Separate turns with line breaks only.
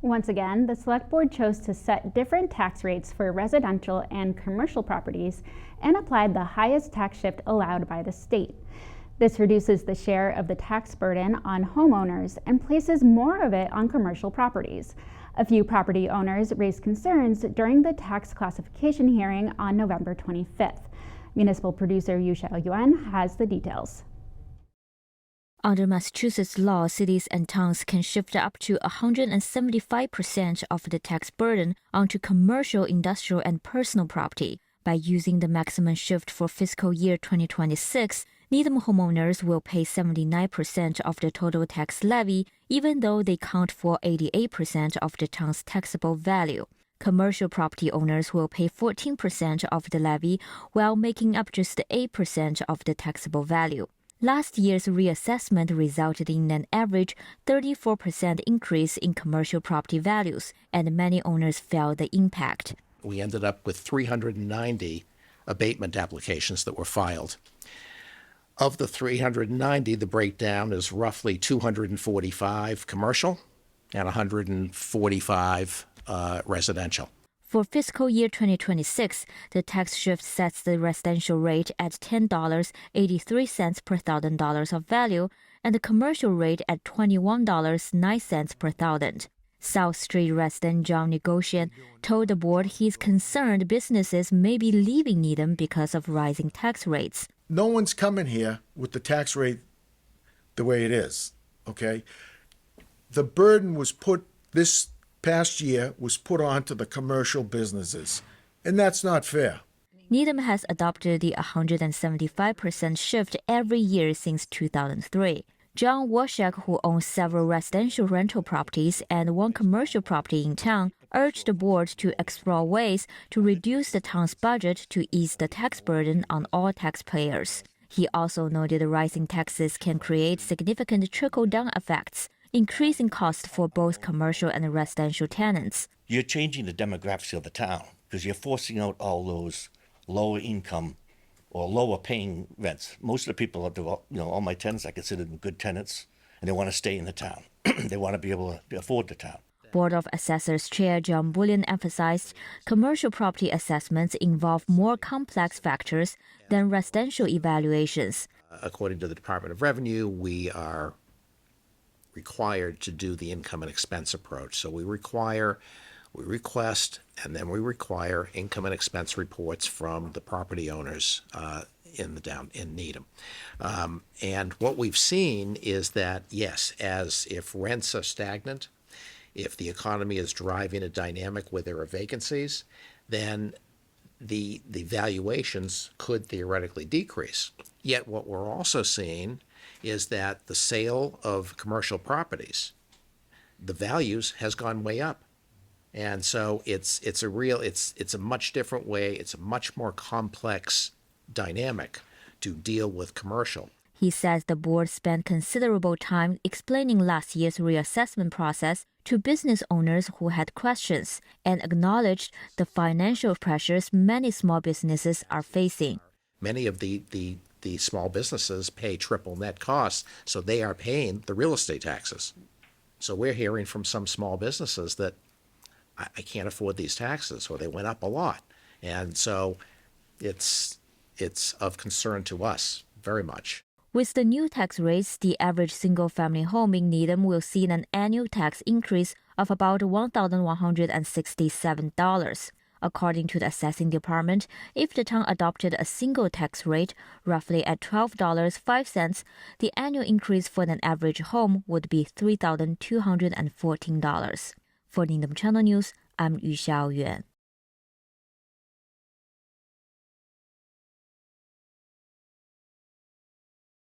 Once again, the Select Board chose to set different tax rates for residential and commercial properties and applied the highest tax shift allowed by the state. This reduces the share of the tax burden on homeowners and places more of it on commercial properties. A few property owners raised concerns during the tax classification hearing on November 25th. Municipal producer Yu Xiaoyuan has the details.
Under Massachusetts law, cities and towns can shift up to 175% of the tax burden onto commercial, industrial, and personal property. By using the maximum shift for fiscal year 2026, Needham homeowners will pay 79% of the total tax levy, even though they count for 88% of the town's taxable value. Commercial property owners will pay 14% of the levy, while making up just 8% of the taxable value. Last year's reassessment resulted in an average 34% increase in commercial property values, and many owners felt the impact.
We ended up with 390 abatement applications that were filed. Of the 390, the breakdown is roughly 245 commercial and 145 residential.
For fiscal year 2026, the tax shift sets the residential rate at $10.83 per $1,000 of value and the commercial rate at $21.09 per $1,000. South Street resident John Negocian told the board he's concerned businesses may be leaving Needham because of rising tax rates.
No one's coming here with the tax rate the way it is, okay? The burden was put this past year was put onto the commercial businesses, and that's not fair.
Needham has adopted the 175% shift every year since 2003. John Washak, who owns several residential rental properties and one commercial property in town, urged the board to explore ways to reduce the town's budget to ease the tax burden on all taxpayers. He also noted rising taxes can create significant trickle-down effects, increasing costs for both commercial and residential tenants.
You're changing the demographics of the town because you're forcing out all those lower income or lower paying rents. Most of the people, all my tenants, I consider them good tenants, and they want to stay in the town. They want to be able to afford the town.
Board of Assessors Chair John Bullion emphasized commercial property assessments involve more complex factors than residential evaluations.
According to the Department of Revenue, we are required to do the income and expense approach. So we request, and then we require income and expense reports from the property owners in Needham. And what we've seen is that, yes, as if rents are stagnant, if the economy is driving a dynamic where there are vacancies, then the valuations could theoretically decrease. Yet what we're also seeing is that the sale of commercial properties, the values has gone way up. And so it's a much different way, it's a much more complex dynamic to deal with commercial.
He says the board spent considerable time explaining last year's reassessment process to business owners who had questions and acknowledged the financial pressures many small businesses are facing.
Many of the small businesses pay triple net costs, so they are paying the real estate taxes. So we're hearing from some small businesses that I can't afford these taxes, or they went up a lot. And so it's of concern to us very much.
With the new tax rates, the average single-family home in Needham will see an annual tax increase of about $1,167. According to the assessing department, if the town adopted a single tax rate, roughly at $12.05, the annual increase for an average home would be $3,214. For Needham Channel News, I'm Yu Xiaoyuan.